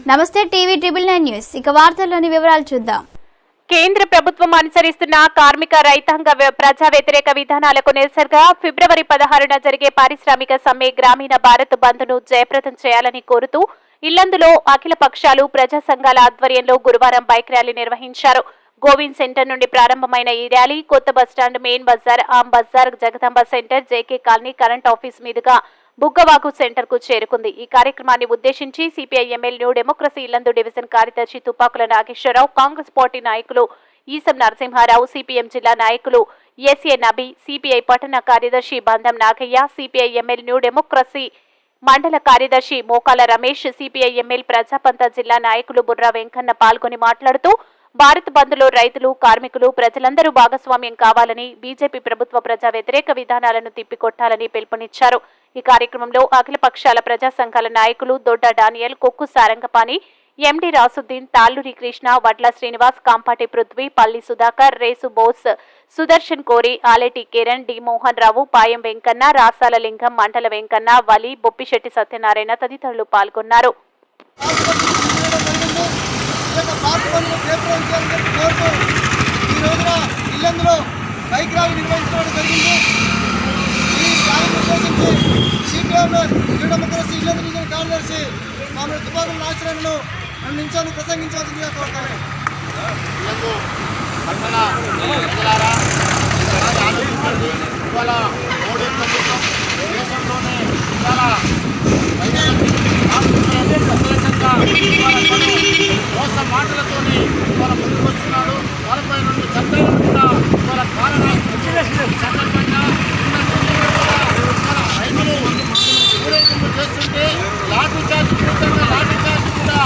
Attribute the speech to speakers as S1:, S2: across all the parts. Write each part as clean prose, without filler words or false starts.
S1: నమస్తే TV triple 9 news ఇక వార్తల్లోని వివరాలు చూద్దాం.
S2: కేంద్ర ప్రభుత్వం అనుసరిస్తున్న కార్మిక రైతాంగ ప్రజా వ్యతిరేక విధానాలకు నిరసనగా ఫిబ్రవరి 16న జరిగే పారిశ్రామిక సమ్మె గ్రామీణ భారత్ బంద్ను జయప్రదం చేయాలని కోరుతూ ఇల్లందులో అఖిల పక్షాలు ప్రజా సంఘాల ఆధ్వర్యంలో గురువారం బైక్ ర్యాలీ నిర్వహించారు. గోవింద్ సెంటర్ నుండి ప్రారంభమైన ఈ ర్యాలీ కొత్త బస్టాండ్, మెయిన్ బజార్, ఆమ్ బజార్, Jagadamba centre, JK colony, current office మీదుగా బుగ్గవాగు సెంటర్ కు చేరుకుంది. ఈ కార్యక్రమాన్ని ఉద్దేశించి CPI MLA new democracy Yellandu division కార్యదర్శి తుపాకుల నాగేశ్వరరావు, కాంగ్రెస్ పార్టీ నాయకులు ఈసం నరసింహారావు, సిపిఎం జిల్లా నాయకులు ఎస్ఏ నబీ, సిపిఐ పట్టణ కార్యదర్శి బంధం నాగయ్య, సిపిఐ ఎమ్మెల్యే న్యూ డెమోక్రసీ మండల కార్యదర్శి మోకాల రమేష్, సిపిఐ ఎమ్మెల్యే ప్రజాపంత జిల్లా నాయకులు బుర్రా వెంకన్న పాల్గొని మాట్లాడుతూ భారత్ బంద్లో రైతులు, కార్మికులు, ప్రజలందరూ భాగస్వామ్యం కావాలని, బీజేపీ ప్రభుత్వ ప్రజా వ్యతిరేక విధానాలను తిప్పికొట్టాలని పిలుపునిచ్చారు. ఈ కార్యక్రమంలో అఖిల పక్షాల ప్రజా సంఘాల నాయకులు దొడ్డ డానియల్, కొక్కు సారంగపాణి, ఎండి రాసుద్దీన్, తాళ్లూరి కృష్ణ, వడ్ల శ్రీనివాస్, కాంపాటి పృథ్వీ, పల్లి సుధాకర్, రేసు బోస్, సుదర్శన్ కోరి, ఆలేటి కిరణ్, డి మోహన్ రావు, పాయం వెంకన్న, రాసాల లింగం, మంటల వెంకన్న, వలి, బొప్పిశెట్టి సత్యనారాయణ తదితరులు పాల్గొన్నారు.
S3: కార్యదర్శి మామూలు తుపాకుల ఆశ్రయంలో నించొని ప్రసంగించవలసిందిగా కోరుతాను. ఇవాళ మోడీ ప్రభుత్వం దేశంలోనే చాలా మోస మాటలతోని వాళ్ళ ముందుకు వస్తున్నాడు. 42 చట్టాలను కూడా వాళ్ళ పాలన సందర్భంగా రైతులు ఊరేగింపు చేస్తుంటే లాఠీ చార్జ్ పూర్తంగా లాఠీ చార్జ్ కూడా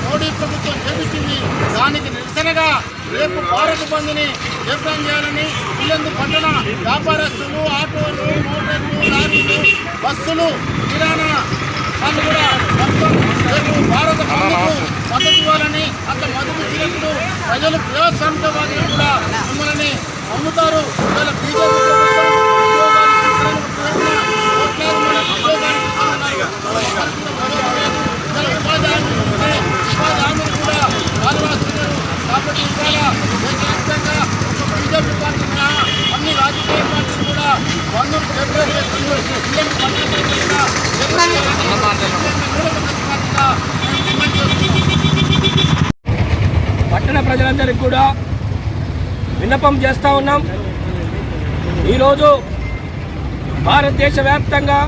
S3: మోడీ ప్రభుత్వం చేపించింది. దానికి నిరసనగా రేపు భారత్ బంద్ని జయప్రదం చేయాలని ఇల్లందు పట్టణ వ్యాపారస్తులు, ఆటోలు, మోటార్లు, లారీలు, బస్సులు, కిరాణా వాళ్ళు కూడా మొత్తం రేపు భారత బంద్కు మద్దతు ఇవ్వాలని, అట్లా మద్దతు ఇచ్చినప్పుడు ప్రజలు ప్రజాస్వామికవాదులు కూడా మిమ్మల్ని నమ్ముతారు. ఇవాళ బీజేపీ ఉపాధి హామీలు కూడా పాల్గొస్తున్నారు. కాబట్టి ఇవాళ దేశవ్యాప్తంగా బీజేపీ పార్టీ అన్ని రాజకీయ పార్టీలు కూడా బంధువులు
S4: పట్టణ ప్రజలందరికీ కూడా విన్నపం చేస్తూ ఉన్నాం. ఈరోజు భారతదేశ వ్యాప్తంగా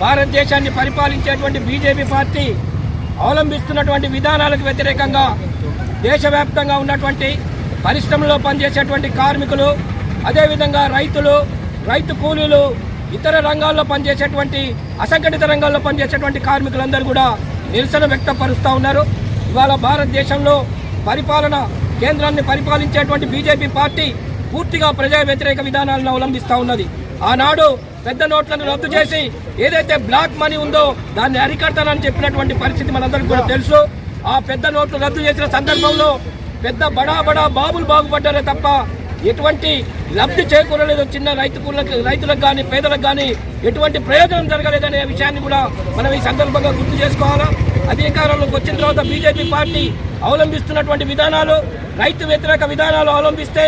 S4: భారతదేశాన్ని పరిపాలించేటువంటి బీజేపీ పార్టీ అవలంబిస్తున్నటువంటి విధానాలకు వ్యతిరేకంగా దేశవ్యాప్తంగా ఉన్నటువంటి పరిశ్రమలో పనిచేసేటువంటి కార్మికులు, అదేవిధంగా రైతులు, రైతు కూలీలు, ఇతర రంగాల్లో పనిచేసేటువంటి అసంఘటిత రంగాల్లో పనిచేసేటువంటి కార్మికులందరూ కూడా నిరసన వ్యక్తపరుస్తూ ఉన్నారు. ఇవాళ భారతదేశంలో కేంద్రాన్ని పరిపాలించేటువంటి బీజేపీ పార్టీ పూర్తిగా ప్రజా వ్యతిరేక విధానాలను అవలంబిస్తూ ఉన్నది. ఆనాడు పెద్ద నోట్లను రద్దు చేసి ఏదైతే బ్లాక్ మనీ ఉందో దాన్ని అరికడతానని చెప్పినటువంటి పరిస్థితి మనందరికీ కూడా తెలుసు. ఆ పెద్ద నోట్లు రద్దు చేసిన సందర్భంలో పెద్ద బడా బాబులు బాగుపడ్డారే తప్ప ఎటువంటి లబ్ధి చేకూరలేదు. చిన్న రైతులకు కానీ పేదలకు కానీ ఎటువంటి ప్రయోజనం జరగలేదనే విషయాన్ని కూడా మనం ఈ సందర్భంగా గుర్తు చేసుకోవాలా. అధికారంలోకి వచ్చిన తర్వాత బీజేపీ పార్టీ అవలంబిస్తున్నటువంటి విధానాలు రైతు వ్యతిరేక విధానాలు అవలంబిస్తే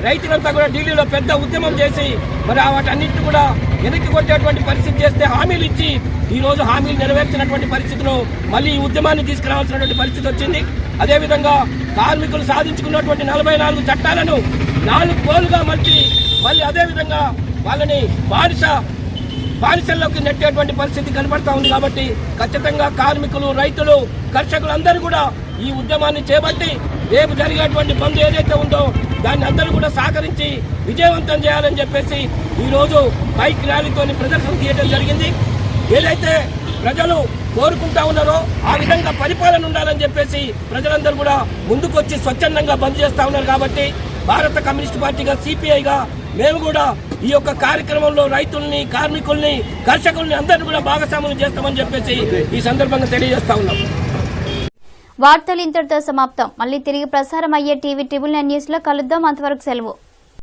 S4: రైతులంతా కూడా ఢిల్లీలో పెద్ద ఉద్యమం చేసి మరి వాటన్నింటినీ కూడా వెనక్కి కొట్టేటువంటి పరిస్థితి చేస్తే హామీలు ఇచ్చి ఈ రోజు హామీలు నెరవేర్చినటువంటి పరిస్థితిలో మళ్ళీ ఈ ఉద్యమాన్ని తీసుకురావాల్సినటువంటి పరిస్థితి వచ్చింది. అదేవిధంగా కార్మికులు సాధించుకున్నటువంటి 44 చట్టాలను 4 కోలుగా మళ్ళీ అదేవిధంగా వాళ్ళని బానిసల్లోకి నెట్టేటువంటి పరిస్థితి కనబడతా ఉంది. కాబట్టి ఖచ్చితంగా కార్మికులు, రైతులు, కర్షకులందరూ కూడా ఈ ఉద్యమాన్ని చేపట్టి రేపు జరిగేటువంటి బంద్ ఏదైతే ఉందో దాన్ని అందరూ కూడా సహకరించి విజయవంతం చేయాలని చెప్పేసి ఈరోజు బైక్ ర్యాలీతో ప్రదర్శన తీయడం జరిగింది. ఏదైతే ప్రజలు కోరుకుంటా ఉన్నారో ఆ విధంగా పరిపాలన ఉండాలని చెప్పేసి ప్రజలందరూ కూడా ముందుకొచ్చి స్వచ్ఛందంగా బంద్ చేస్తా ఉన్నారు. కాబట్టి భారత కమ్యూనిస్ట్ పార్టీగా, సిపిఐగా మేము కూడా ఈ యొక్క కార్యక్రమంలో రైతుల్ని, కార్మికుల్ని, కర్షకుల్ని అందరినీ కూడా భాగస్వామ్యం చేస్తామని చెప్పేసి ఈ సందర్భంగా తెలియజేస్తా ఉన్నాం.
S1: వార్తలు ఇంతటితో సమాప్తం. మళ్ళీ తిరిగి ప్రసారం అయ్యే టీవీ ట్రిబుల్ 9 న్యూస్ లో కలుద్దాం. అంతవరకు సెలవు.